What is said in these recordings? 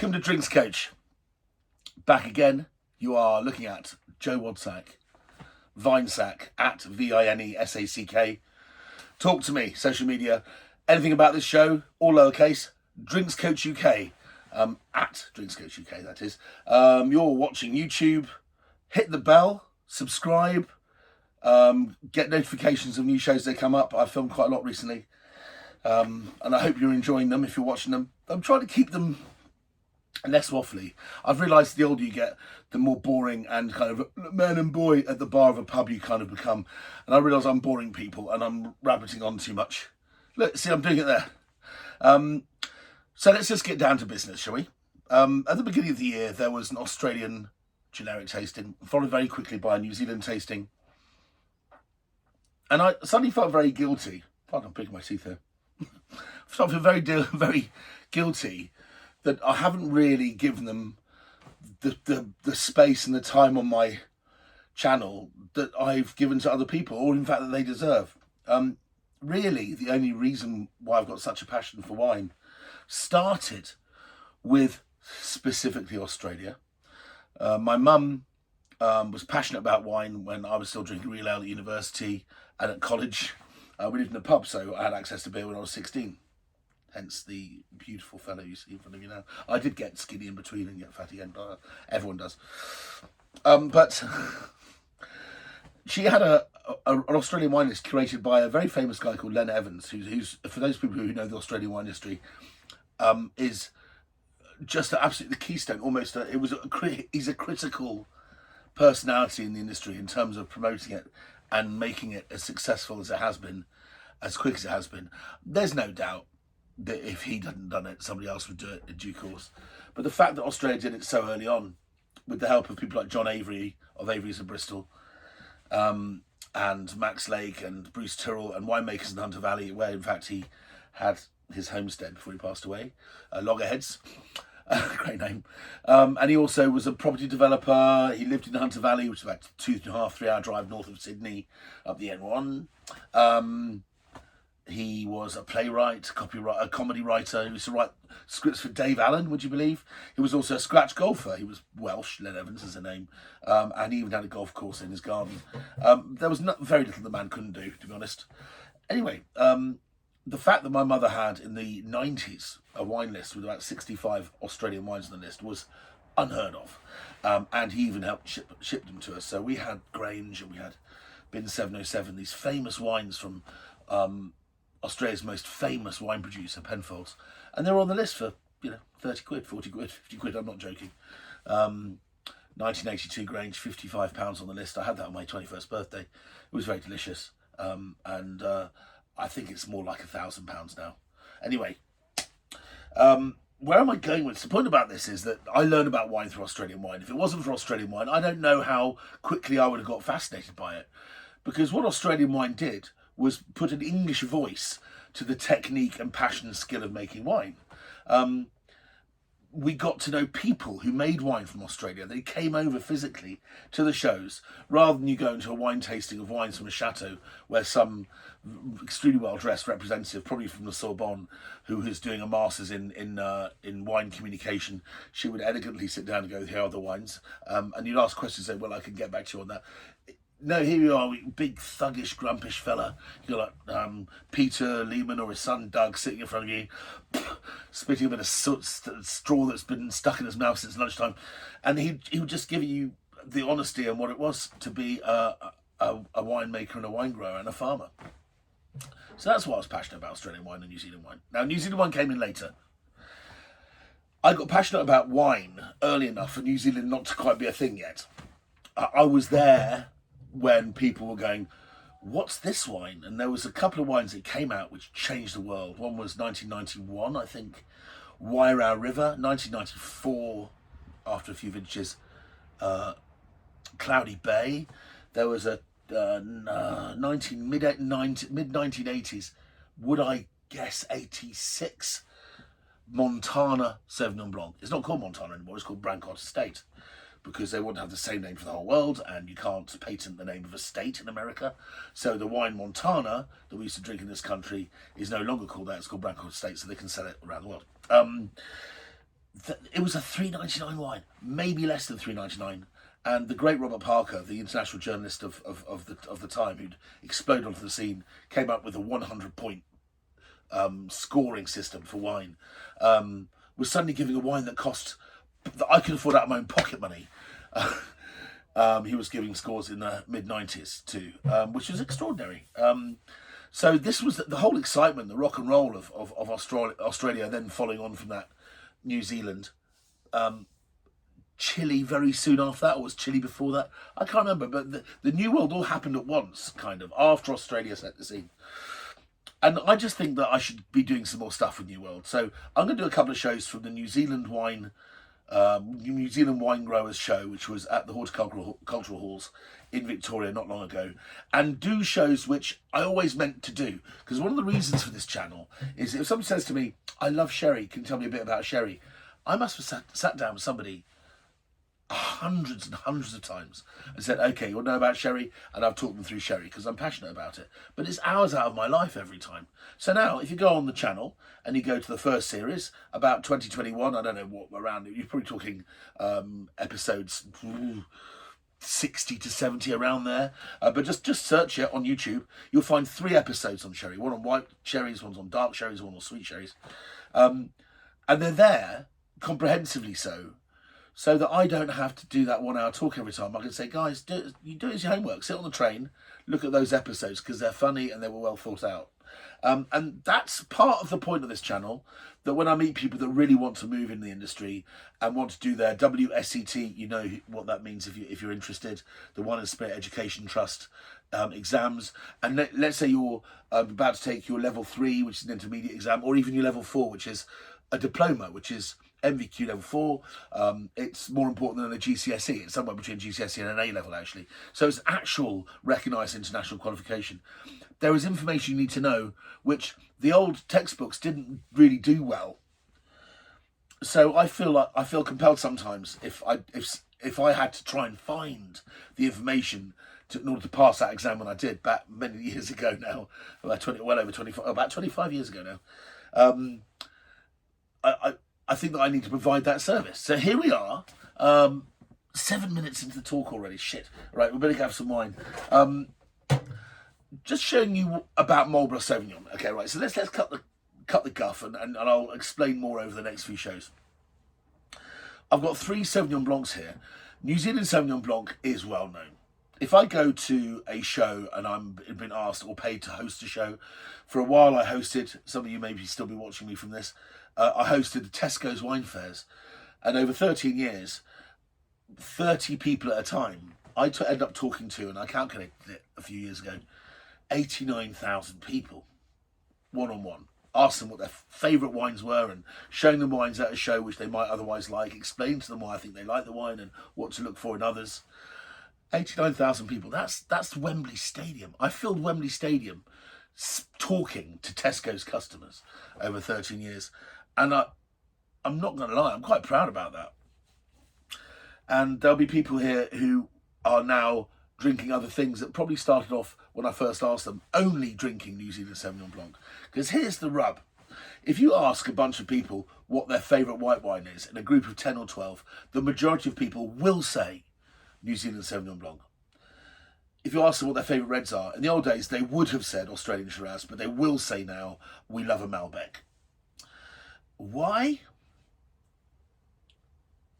Welcome to Drinks Coach. Back again. You are looking at Joe Wadsack, Vinesack at Vinesack. Talk to me, social media, anything about this show, all lowercase, Drinks Coach UK, at Drinks Coach UK, that is. You're watching YouTube, hit the bell, subscribe, get notifications of new shows that come up. I've filmed quite a lot recently, and I hope you're enjoying them if you're watching them. I'm trying to keep them less waffly. I've realised the older you get, the more boring and kind of man and boy at the bar of a pub you kind of become. And I realise I'm boring people and I'm rabbiting on too much. Look, see, I'm doing it there. So let's just get down to business, shall we? At the beginning of the year, there was an Australian generic tasting, followed very quickly by a New Zealand tasting. And I suddenly felt very guilty. Pardon, I'm picking my teeth here. I felt very guilty that I haven't really given them the space and the time on my channel that I've given to other people, or in fact that they deserve. Really, the only reason why I've got such a passion for wine started with specifically Australia. My mum was passionate about wine when I was still drinking real ale at university and at college. We lived in a pub, so I had access to beer when I was 16. Hence the beautiful fellow you see in front of you now. I did get skinny in between and get fat again, but everyone does. But she had an Australian wine list curated by a very famous guy called Len Evans, who's for those people who know the Australian wine industry, is just absolutely the keystone. Almost, he's a critical personality in the industry in terms of promoting it and making it as successful as it has been, as quick as it has been. There's no doubt that if he hadn't done it, somebody else would do it in due course. But the fact that Australia did it so early on, with the help of people like John Avery of Avery's in Bristol, and Max Lake and Bruce Tyrrell and winemakers in Hunter Valley, where in fact he had his homestead before he passed away, Loggerheads, great name. And he also was a property developer. He lived in Hunter Valley, which is about 2.5-3 hour drive north of Sydney, up the N1. He was a playwright, a comedy writer. He used to write scripts for Dave Allen, would you believe? He was also a scratch golfer. He was Welsh, Len Evans is a name. And he even had a golf course in his garden. There was very little the man couldn't do, to be honest. Anyway, the fact that my mother had in the 90s a wine list with about 65 Australian wines on the list was unheard of. And he even helped ship them to us. So we had Grange and we had Bin 707, these famous wines from Australia's most famous wine producer, Penfolds, and they were on the list for 30 quid, 40 quid, 50 quid. I'm not joking. 1982 Grange, £55 on the list. I had that on my 21st birthday. It was very delicious, and I think it's more like £1,000 now. Anyway, where am I going with this? The point about this is that I learned about wine through Australian wine. If it wasn't for Australian wine, I don't know how quickly I would have got fascinated by it, because what Australian wine did was put an English voice to the technique and passion and skill of making wine. We got to know people who made wine from Australia. They came over physically to the shows, rather than you going to a wine tasting of wines from a chateau where some extremely well-dressed representative, probably from the Sorbonne, who is doing a master's in wine communication, she would elegantly sit down and go, here are the wines. And you'd ask questions and say, well, I can get back to you on that. No, here you are, big thuggish, grumpish fella. You're like Peter Lehman or his son Doug sitting in front of you, spitting a bit of straw that's been stuck in his mouth since lunchtime, and he would just give you the honesty and what it was to be a winemaker and a wine grower and a farmer. So that's why I was passionate about Australian wine and New Zealand wine. Now, New Zealand wine came in later. I got passionate about wine early enough for New Zealand not to quite be a thing yet. I was there when people were going, what's this wine? And there was a couple of wines that came out which changed the world. One was 1991, I think, Wairau River. 1994, after a few vintages, Cloudy Bay. There was a mid-1980s, would I guess 86, Montana Sauvignon Blanc. It's not called Montana anymore, it's called Blanc Estate, because they want to have the same name for the whole world, and you can't patent the name of a state in America. So the wine Montana that we used to drink in this country is no longer called that, it's called Blanc Estate, so they can sell it around the world. it was a $3.99 wine, maybe less than $3.99. And the great Robert Parker, the international journalist of the time, who'd exploded onto the scene, came up with a 100-point scoring system for wine. Was suddenly giving a wine that I could afford out of my own pocket money. He was giving scores in the mid-90s too, which was extraordinary. So this was the whole excitement, the rock and roll of Australia, then following on from that, New Zealand. Chile very soon after that, or was Chile before that? I can't remember, but the New World all happened at once, kind of, after Australia set the scene. And I just think that I should be doing some more stuff with New World. So I'm going to do a couple of shows from the New Zealand Wine Growers Show, which was at the Horticultural Halls in Victoria not long ago, and do shows which I always meant to do. Because one of the reasons for this channel is if someone says to me, I love sherry, can you tell me a bit about sherry? I must have sat down with somebody hundreds and hundreds of times and said, okay, you'll know about sherry, and I've talked them through sherry because I'm passionate about it. But it's hours out of my life every time. So now if you go on the channel and you go to the first series about 2021, I don't know what around, you're probably talking episodes 60 to 70 around there, but just search it on YouTube. You'll find 3 episodes on sherry, one on white cherries, one's on dark cherries, one on sweet cherries, and they're there comprehensively so that I don't have to do that 1 hour talk every time. I can say, guys, you do it as your homework. Sit on the train, look at those episodes because they're funny and they were well thought out. And that's part of the point of this channel, that when I meet people that really want to move in the industry and want to do their WSET, you know what that means if you're interested, the Wine and Spirit Education Trust exams. And let's say you're about to take your level 3, which is an intermediate exam, or even your level 4, which is a diploma, which is MVQ level 4. It's more important than a GCSE. It's somewhere between GCSE and an A level, actually. So it's actual recognised international qualification. There is information you need to know, which the old textbooks didn't really do well. So I feel compelled sometimes if I had to try and find the information in order to pass that exam when I did back many years ago now, about 25 years ago now. I think that I need to provide that service. So here we are, 7 minutes into the talk already. Shit. Right, we better have some wine. Just showing you about Marlborough Sauvignons. Okay, right. So let's cut the guff, and I'll explain more over the next few shows. I've got 3 Sauvignon Blancs here. New Zealand Sauvignon Blanc is well known. If I go to a show and I'm been asked or paid to host a show, for a while I hosted, some of you maybe still be watching me from this, I hosted Tesco's wine fairs, and over 13 years, 30 people at a time, I end up talking to, and I calculated it a few years ago, 89,000 people, one-on-one. Asked them what their favourite wines were and showing them wines at a show which they might otherwise like, explain to them why I think they like the wine and what to look for in others. 89,000 people, that's Wembley Stadium. I filled Wembley Stadium talking to Tesco's customers over 13 years. And I'm not going to lie, I'm quite proud about that. And there'll be people here who are now drinking other things that probably started off, when I first asked them, only drinking New Zealand Sauvignon Blanc. Because here's the rub. If you ask a bunch of people what their favourite white wine is, in a group of 10 or 12, the majority of people will say New Zealand Sauvignon Blanc. If you ask them what their favourite reds are, in the old days they would have said Australian Shiraz, but they will say now, we love a Malbec. Why?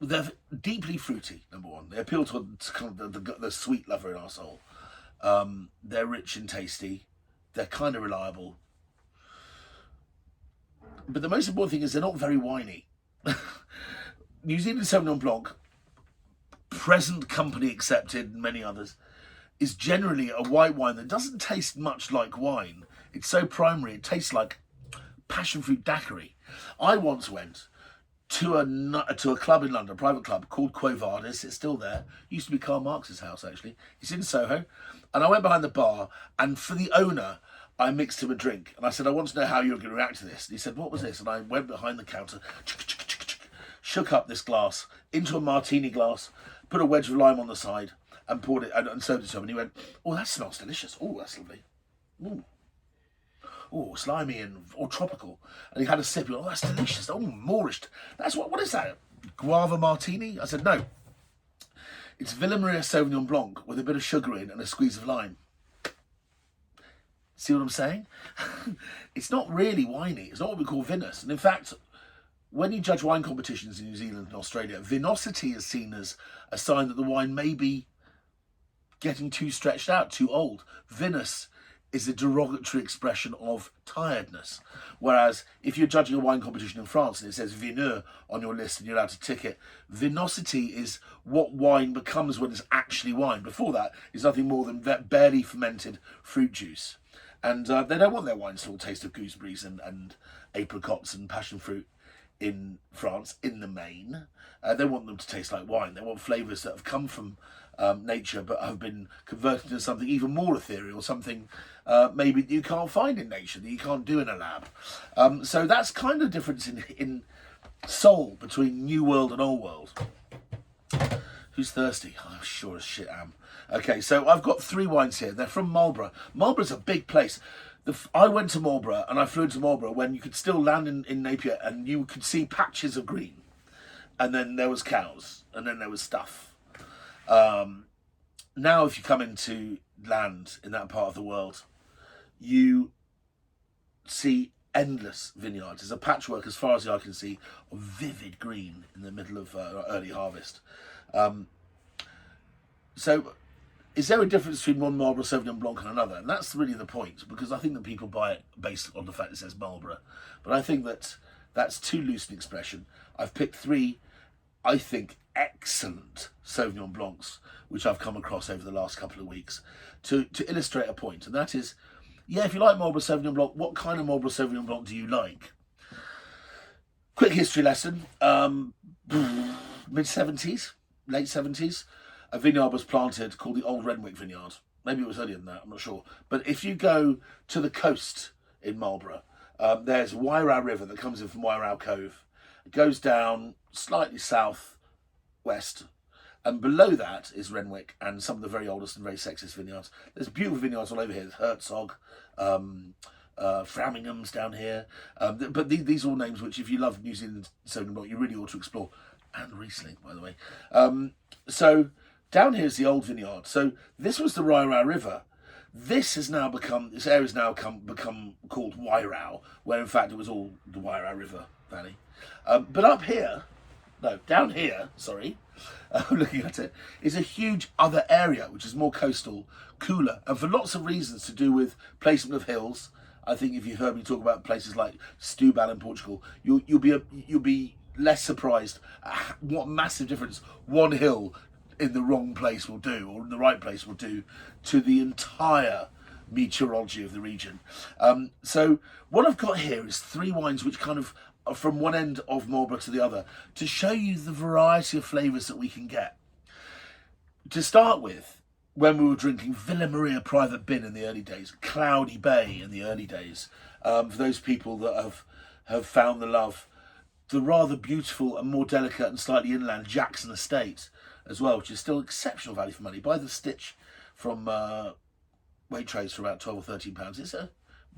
They're deeply fruity, number one. They appeal to kind of the sweet lover in our soul. They're rich and tasty. They're kind of reliable. But the most important thing is they're not very winey. New Zealand Sauvignon Blanc, present company accepted, and many others, is generally a white wine that doesn't taste much like wine. It's so primary, it tastes like passion fruit daiquiri. I once went to a club in London, a private club called Quo Vadis. It's still there. It used to be Karl Marx's house, actually. It's in Soho. And I went behind the bar, and for the owner, I mixed him a drink. And I said, I want to know how you're going to react to this. And he said, what was this? And I went behind the counter, shook up this glass into a martini glass, put a wedge of lime on the side, and poured it and served it to him. And he went, oh, that smells delicious. Oh, that's lovely. Ooh. oh, slimy and or tropical. And he had a sip. He went, oh, that's delicious. Oh, Moorish. That's what is that? Guava martini? I said, no. It's Maria Sauvignon Blanc with a bit of sugar in and a squeeze of lime. See what I'm saying? It's not really winey. It's not what we call vinous. And in fact, when you judge wine competitions in New Zealand and Australia, vinosity is seen as a sign that the wine may be getting too stretched out, too old. Vinous is a derogatory expression of tiredness. Whereas if you're judging a wine competition in France and it says vineux on your list and you're allowed to tick it, vinosity is what wine becomes when it's actually wine. Before that, it's nothing more than barely fermented fruit juice. And they don't want their wines to all taste of gooseberries and apricots and passion fruit in France, in the main. They want them to taste like wine. They want flavours that have come from nature but have been converted into something even more ethereal, something maybe you can't find in nature, that you can't do in a lab. So that's kind of the difference in soul between New World and Old World. Who's thirsty? Oh, I'm sure as shit am. Okay, so I've got 3 wines here. They're from Marlborough. Marlborough's a big place. I went to Marlborough and I flew into Marlborough when you could still land in Napier and you could see patches of green. And then there was cows and then there was stuff. Now if you come into land in that part of the world, you see endless vineyards. There's a patchwork as far as the eye can see of vivid green in the middle of early harvest. So is there a difference between one Marlborough Sauvignon Blanc and another? And that's really the point, because I think that people buy it based on the fact it says Marlborough. But I think that that's too loose an expression. I've picked 3, I think, excellent Sauvignon Blancs, which I've come across over the last couple of weeks, to illustrate a point. And that is, yeah, if you like Marlborough Sauvignon Blanc, what kind of Marlborough Sauvignon Blanc do you like? Quick history lesson. Mid-70s, late 70s. A vineyard was planted called the Old Renwick Vineyard. Maybe it was earlier than that, I'm not sure. But if you go to the coast in Marlborough, there's Wairau River that comes in from Wairau Cove. It goes down slightly south-west. And below that is Renwick and some of the very oldest and very sexiest vineyards. There's beautiful vineyards all over here. There's Herzog, Framingham's down here. But these are all names which, if you love New Zealand Sauvignon Blanc, you really ought to explore. And Riesling, by the way. So down here is the old vineyard. So this was the Wairau River. This area has now become called Wairau, where in fact it was all the Wairau River Valley. But down here, looking at it, is a huge other area, which is more coastal, cooler, and for lots of reasons to do with placement of hills. I think if you've heard me talk about places like Setúbal in Portugal, you'll be less surprised at what massive difference one hill in the wrong place will do, or in the right place will do, to the entire meteorology of the region. So what I've got here is 3 wines which kind of are from one end of Marlborough to the other, to show you the variety of flavours that we can get. To start with, when we were drinking Villa Maria Private Bin in the early days, Cloudy Bay in the early days, for those people that have found the love, the rather beautiful and more delicate and slightly inland Jackson Estate as well, which is still exceptional value for money. Buy the stitch from Waitrose for about £12 or £13. It's a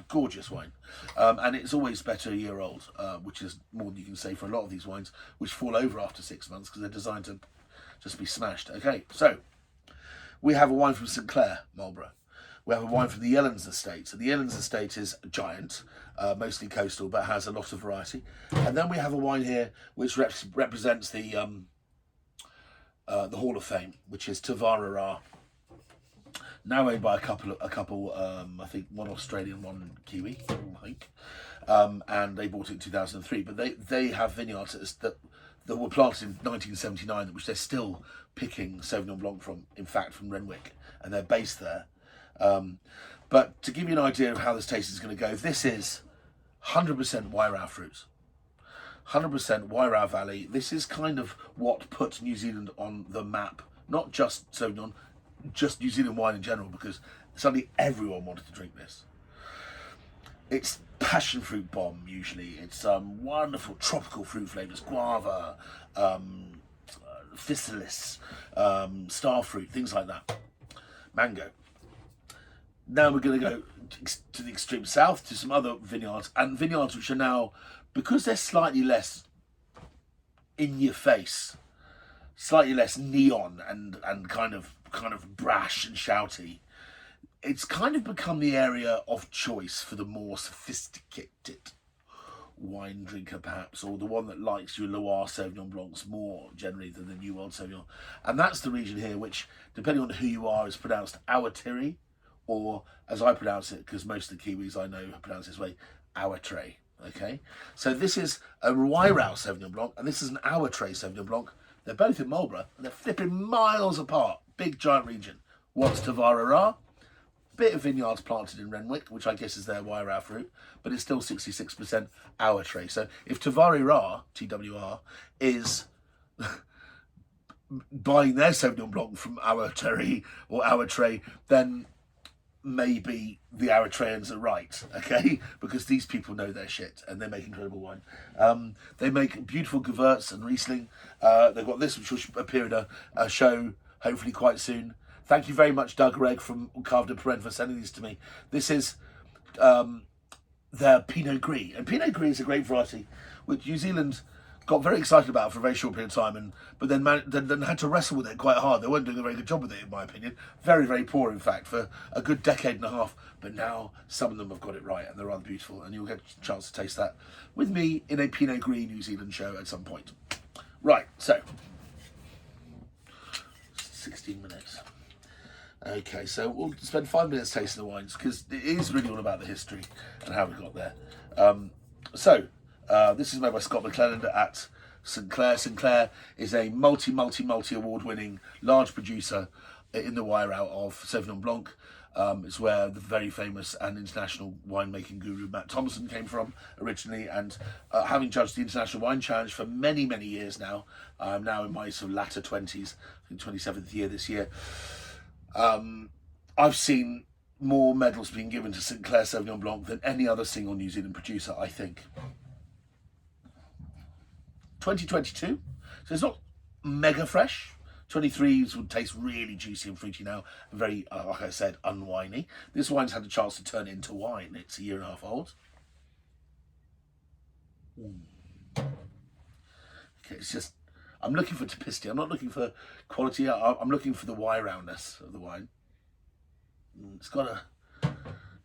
gorgeous wine, and it's always better a year old, which is more than you can say for a lot of these wines, which fall over after 6 months because they're designed to just be smashed. Okay, so we have a wine from St Clair, Marlborough. We have a wine from the Yellens Estate. So the Yellens Estate is giant, mostly coastal, but has a lot of variety. And then we have a wine here which represents the Hall of Fame, which is Wahre, now owned by a couple. I think one Australian, one Kiwi, I think, and they bought it in 2003. But they have vineyards that were planted in 1979, which they're still picking Sauvignon Blanc from. In fact, from Renwick, and they're based there. But to give you an idea of how this taste is going to go, this is 100% Wairau fruit. 100% Wairau Valley. This is kind of what put New Zealand on the map. Not just Sauvignon, just New Zealand wine in general, because suddenly everyone wanted to drink this. It's passion fruit bomb usually. It's wonderful tropical fruit flavours, guava, physalis, star fruit, things like that. Mango. Now we're going to go to the extreme south to some other vineyards, and vineyards which are now, because they're slightly less in your face, slightly less neon and kind of brash and shouty, it's kind of become the area of choice for the more sophisticated wine drinker, perhaps, or the one that likes your Loire Sauvignon Blancs more generally than the New World Sauvignon. And that's the region here which, depending on who you are, is pronounced Awatere, or as I pronounce it, because most of the Kiwis I know pronounce it this way, Awatere. Okay, so this is a Wairau Sauvignon Blanc, and this is an Awatere Sauvignon Blanc. They're both in Marlborough, and they're flipping miles apart. Big giant region. What's Wahre? Bit of vineyards planted in Renwick, which I guess is their Wairau fruit, but it's still 66% Awatere. So if Wahre, TWR, is buying their Sauvignon Blanc from Awatere or Awatere, then maybe the Awatereans are right, okay? Because these people know their shit and they make incredible wine. They make beautiful Gewurz and Riesling. They've got this, which will appear in a show hopefully quite soon. Thank you very much, Doug Regg from Carved and Perrin, for sending these to me. This is their Pinot Gris. And Pinot Gris is a great variety, which New Zealand got very excited about for a very short period of time, but then had to wrestle with it quite hard. They weren't doing a very good job with it, in my opinion. Very, very poor, in fact, for a good decade and a half. But now some of them have got it right, and they're rather beautiful. And you'll get a chance to taste that with me in a Pinot Gris New Zealand show at some point. Right, so 16 minutes. Okay, so we'll spend 5 minutes tasting the wines, because it is really all about the history and how we got there. This is made by Scott McClelland at St. Clair. St. Clair is a multi award-winning large producer in the Wairau of Sauvignon Blanc. It's where the very famous and international winemaking guru Matt Thompson came from originally, and having judged the International Wine Challenge for many, many years now, I'm now in my sort of latter 20s, I think 27th year this year. I've seen more medals being given to St. Clair Sauvignon Blanc than any other single New Zealand producer, I think. 2022, so it's not mega fresh. 23s would taste really juicy and fruity now, and very, like I said, unwiney. This wine's had a chance to turn it into wine. It's a year and a half old. Okay, it's just, I'm looking for typicity. I'm not looking for quality. I'm looking for the Wairau-ness of the wine. It's got it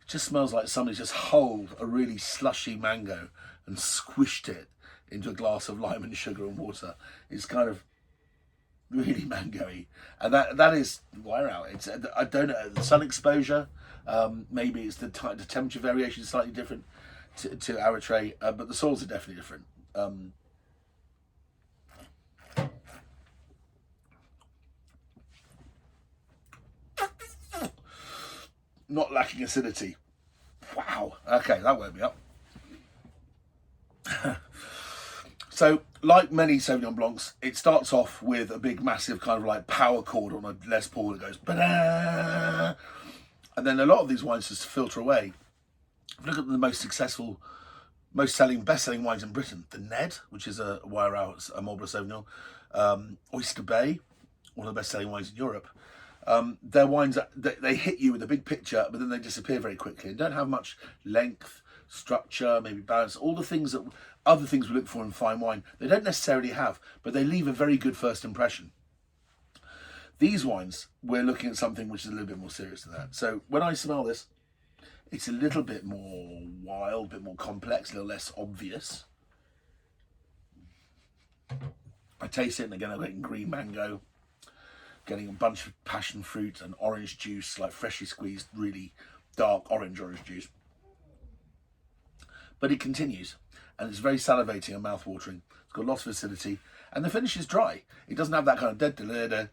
just smells like somebody just hulled a really slushy mango and squished it into a glass of lime and sugar and water. It's kind of really mango-y. And that is Wairau. It's, I don't know, the sun exposure, maybe it's the temperature variation is slightly different to Awatere, but the soils are definitely different. Not lacking acidity. Wow. Okay, that woke me up. So, like many Sauvignon Blancs, it starts off with a big, massive kind of like power chord on a Les Paul that goes ba-da! And then a lot of these wines just filter away. If you look at the most successful, best-selling wines in Britain, the Ned, which is a Wairau, a Marlborough Sauvignon, Oyster Bay, one of the best-selling wines in Europe. Their wines, they hit you with a big picture, but then they disappear very quickly and don't have much length, structure, maybe balance, all the things that other things we look for in fine wine, they don't necessarily have, but they leave a very good first impression. These wines, we're looking at something which is a little bit more serious than that. So when I smell this, it's a little bit more wild, a bit more complex, a little less obvious. I taste it, and again I'm getting green mango, getting a bunch of passion fruit and orange juice, like freshly squeezed, really dark orange juice. But it continues, and it's very salivating and mouth-watering. It's got lots of acidity, and the finish is dry. It doesn't have that kind of little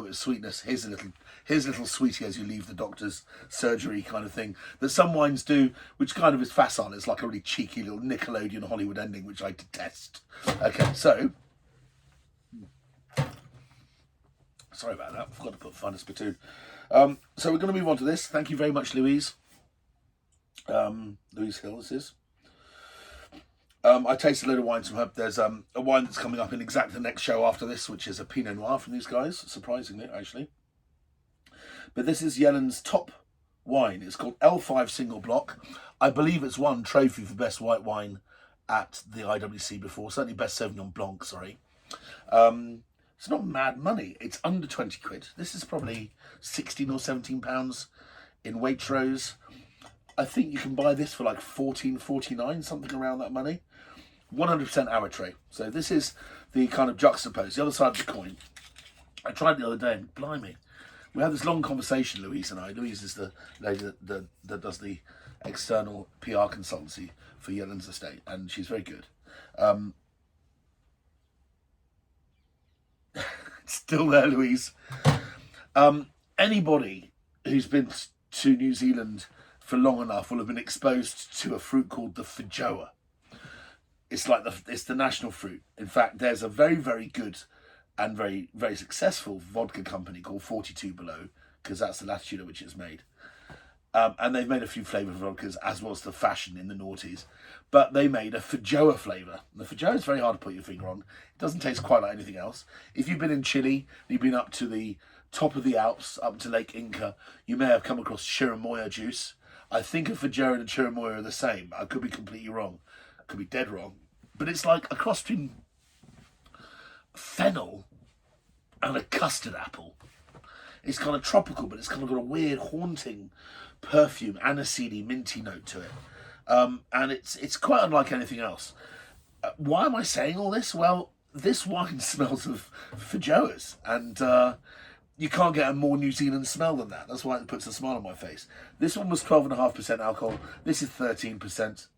bit of sweetness. Here's a little sweetie as you leave the doctor's surgery kind of thing that some wines do, which kind of is facile. It's like a really cheeky little Nickelodeon Hollywood ending, which I detest. Okay, so sorry about that. I forgot to put fun as spittoon. So we're going to move on to this. Thank you very much, Louise. Louise Hill, this is. I tasted a load of wines from her. There's a wine that's coming up in exactly the next show after this, which is a Pinot Noir from these guys, surprisingly, actually. But this is Yellen's top wine. It's called L5 Single Block. I believe it's won trophy for best white wine at the IWC before. Certainly best Sauvignon Blanc, sorry. It's not mad money. It's under 20 quid. This is probably 16 or 17 pounds in Waitrose. I think you can buy this for like 14.49, something around that money. 100% Awatere. So this is the kind of juxtapose, the other side of the coin. I tried the other day and blimey, we had this long conversation, Louise and I. Louise is the lady that does the external PR consultancy for Yellen's estate, and she's very good. Still there, Louise. Anybody who's been to New Zealand for long enough will have been exposed to a fruit called the feijoa. It's like it's the national fruit. In fact, there's a very, very good and very, very successful vodka company called 42 Below, because that's the latitude at which it's made. And they've made a few flavoured vodkas, as was the fashion in the noughties. But they made a feijoa flavour. The feijoa is very hard to put your finger on. It doesn't taste quite like anything else. If you've been in Chile, you've been up to the top of the Alps, up to Lake Inca, you may have come across chirimoya juice. I think a feijoa and a chirimoya are the same. I could be completely wrong. I could be dead wrong. But it's like a cross between fennel and a custard apple. It's kind of tropical, but it's kind of got a weird, haunting perfume, aniseedy, minty note to it. And it's quite unlike anything else. Why am I saying all this? Well, this wine smells of feijoas, and you can't get a more New Zealand smell than that. That's why it puts a smile on my face. This one was 12.5% alcohol. This is 13%.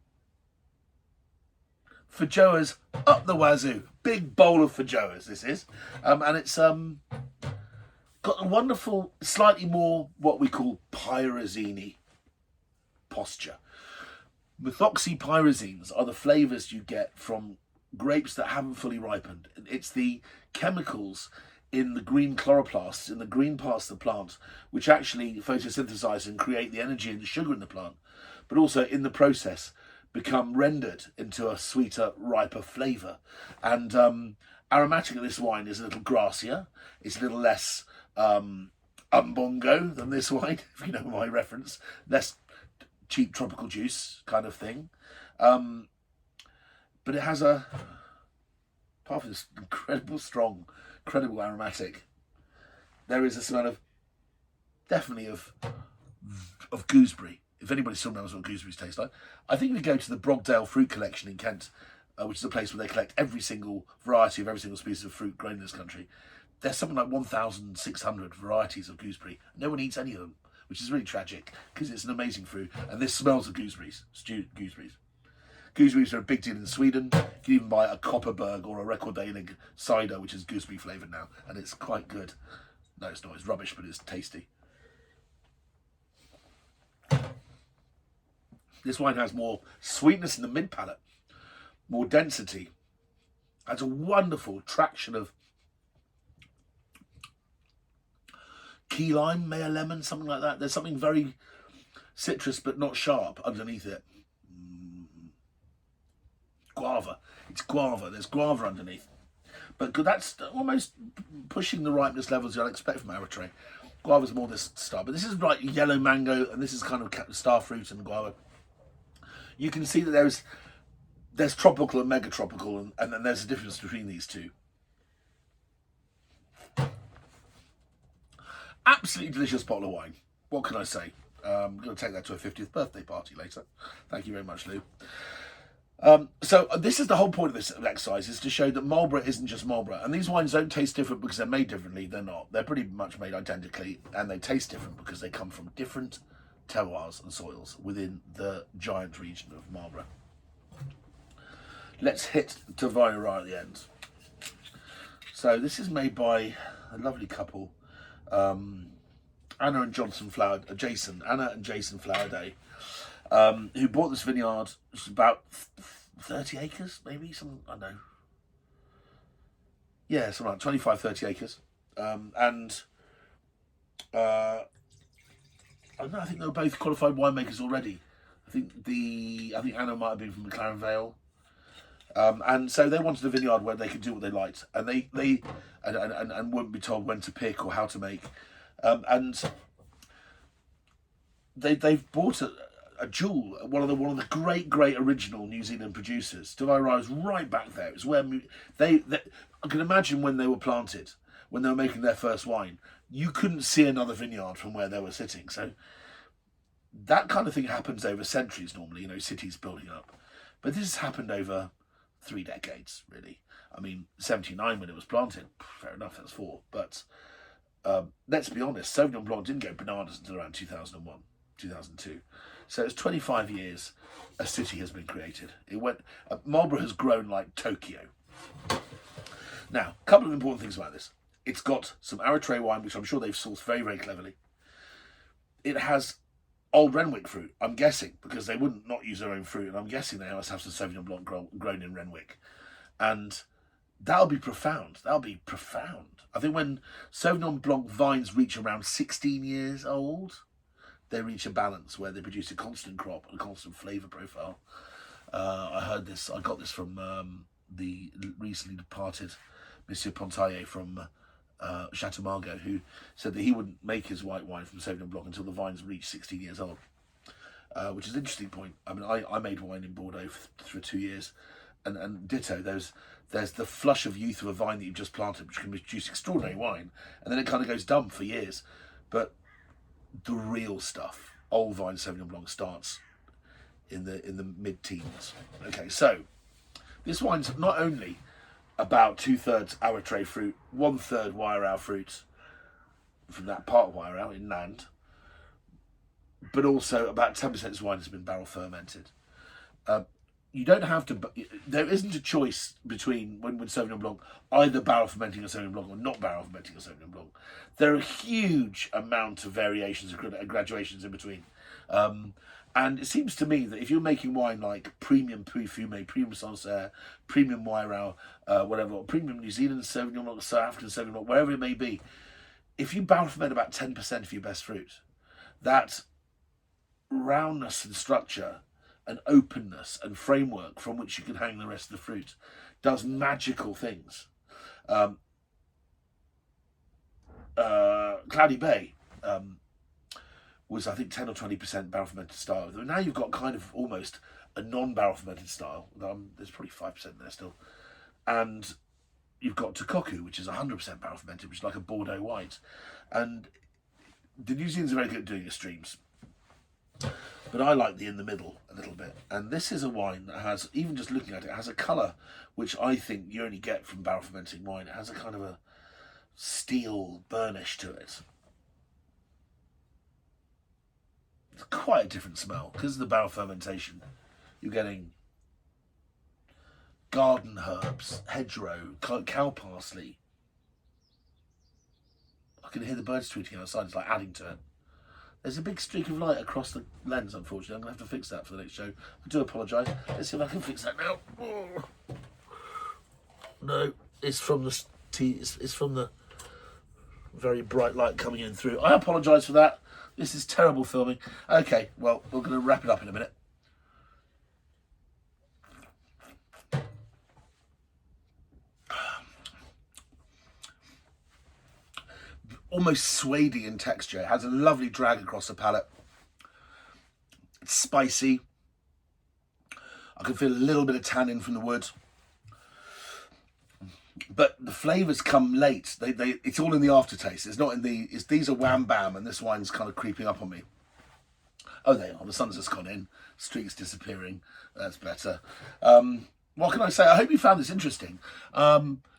Feijoas up the wazoo. Big bowl of feijoas, this is. And it's got a wonderful, slightly more what we call pyrazine posture. Methoxypyrazines are the flavours you get from grapes that haven't fully ripened. It's the chemicals in the green chloroplasts, in the green parts of the plant, which actually photosynthesize and create the energy and the sugar in the plant, but also in the process become rendered into a sweeter, riper flavour. And aromatic of this wine is a little grassier. It's a little less umbongo than this wine, if you know my reference. Less cheap tropical juice kind of thing. But it has apart from this incredible strong, incredible aromatic, there is a smell of, definitely of gooseberry. If anybody still knows what gooseberries taste like. I think we go to the Brogdale Fruit Collection in Kent, which is a place where they collect every single variety of every single species of fruit grown in this country. There's something like 1,600 varieties of gooseberry. No one eats any of them, which is really tragic because it's an amazing fruit. And this smells of gooseberries, stewed gooseberries. Gooseberries are a big deal in Sweden. You can even buy a Kopparberg or a Rekordalig cider, which is gooseberry flavoured now, and it's quite good. No, it's not. It's rubbish, but it's tasty. This wine has more sweetness in the mid-palate, more density. Has a wonderful traction of key lime, Mayor lemon, something like that. There's something very citrus but not sharp underneath it. Guava. It's guava. There's guava underneath. But that's almost pushing the ripeness levels you'd expect from Awatere. Guava's more this style. But this is like yellow mango, and this is kind of star fruit and guava. You can see that there's tropical and mega tropical, and then there's a difference between these two. Absolutely delicious bottle of wine. What can I say? I'm going to take that to a 50th birthday party later. Thank you very much, Lou. So this is the whole point of this exercise, is to show that Marlborough isn't just Marlborough. And these wines don't taste different because they're made differently. They're not. They're pretty much made identically, and they taste different because they come from different terroirs and soils within the giant region of Marlborough. Let's hit to Wairau at the end. So this is made by a lovely couple, Anna and Jason Flowerday, who bought this vineyard. It's about 30 acres, maybe, something, I don't know. Yeah, something like 25, 30 acres. I don't know, I think they were both qualified winemakers already. I think Anna might have been from McLaren Vale. And so they wanted a vineyard where they could do what they liked, and they wouldn't be told when to pick or how to make. And they've bought a jewel, one of the great original New Zealand producers. Wairau is right back there. It's where they I can imagine when they were planted, when they were making their first wine, you couldn't see another vineyard from where they were sitting. So that kind of thing happens over centuries normally, cities building up. But this has happened over 3 decades, really. I mean, 79 when it was planted, fair enough, that's 4. But let's be honest, Sauvignon Blanc didn't go bananas until around 2001, 2002. So it's 25 years a city has been created. Marlborough has grown like Tokyo. Now, a couple of important things about this. It's got some Awatere wine, which I'm sure they've sourced very, very cleverly. It has old Renwick fruit, I'm guessing, because they wouldn't not use their own fruit, and I'm guessing they must have some Sauvignon Blanc grown in Renwick. And that'll be profound. I think when Sauvignon Blanc vines reach around 16 years old, they reach a balance where they produce a constant crop and a constant flavour profile. I got this from the recently departed Monsieur Pontaillet from Chateau Margaux, who said that he wouldn't make his white wine from Sauvignon Blanc until the vines reach 16 years old, which is an interesting point. I mean, I made wine in Bordeaux for 2 years, and ditto, there's the flush of youth of a vine that you've just planted, which can produce extraordinary wine, and then it kind of goes dumb for years. But the real stuff, old vine Sauvignon Blanc, starts in the mid-teens. Okay, so this wine's not only about 2/3 Awatere fruit, 1/3 Wairau fruit from that part of Wairau inland, but also about 10% of this wine has been barrel fermented. You don't have to. There isn't a choice between when Sauvignon Blanc either barrel fermenting a Sauvignon Blanc or not barrel fermenting a Sauvignon Blanc. There are a huge amount of variations and graduations in between. And it seems to me that if you're making wine like premium Parfumé, premium Sancerre, premium Wairau, whatever, premium New Zealand Sauvignon Blanc, South African Sauvignon Blanc, wherever it may be, if you barrel ferment about 10% of your best fruit, that roundness and structure and openness and framework from which you can hang the rest of the fruit does magical things. Cloudy Bay was, I think, 10 or 20% barrel fermented style. Now you've got kind of almost a non-barrel fermented style. There's probably 5% there still. And you've got Tokoku, which is 100% barrel fermented, which is like a Bordeaux white. And the New Zealanders are very good at doing extremes. But I like the in the middle a little bit. And this is a wine that has, even just looking at it, has a colour which I think you only get from barrel fermenting wine. It has a kind of a steel burnish to it. It's quite a different smell. Because of the barrel fermentation, you're getting garden herbs, hedgerow, cow parsley. I can hear the birds tweeting outside. It's like adding to it. There's a big streak of light across the lens, unfortunately. I'm going to have to fix that for the next show. I do apologise. Let's see if I can fix that now. Oh. No, it's from the it's from the very bright light coming in through. I apologise for that. This is terrible filming. Okay, well, we're going to wrap it up in a minute. Almost suede-y in texture. It has a lovely drag across the palate. It's spicy. I can feel a little bit of tannin from the wood. But the flavours come late. It's all in the aftertaste. It's not in the... these are wham bam, and this wine's kind of creeping up on me. Oh, they are. The sun's just gone in. Streak's disappearing. That's better. What can I say? I hope you found this interesting.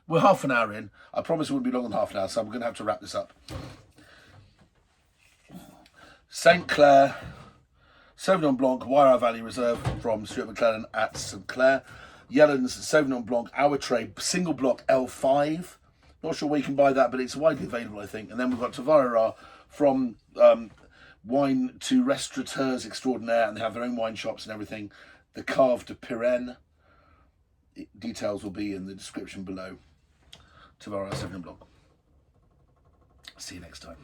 We're half an hour in. I promise it wouldn't be longer than half an hour, so I'm going to have to wrap this up. St. Clair, Sauvignon Blanc, Wairau Valley Reserve from Stuart McClellan at St. Clair. Yellen's Sauvignon Blanc, Awatere, single block L5. Not sure where you can buy that, but it's widely available, I think. And then we've got Wairau from Wine to Restaurateurs Extraordinaire, and they have their own wine shops and everything. The Cave de Pirenne. Details will be in the description below. Wairau Sauvignon Blanc. See you next time.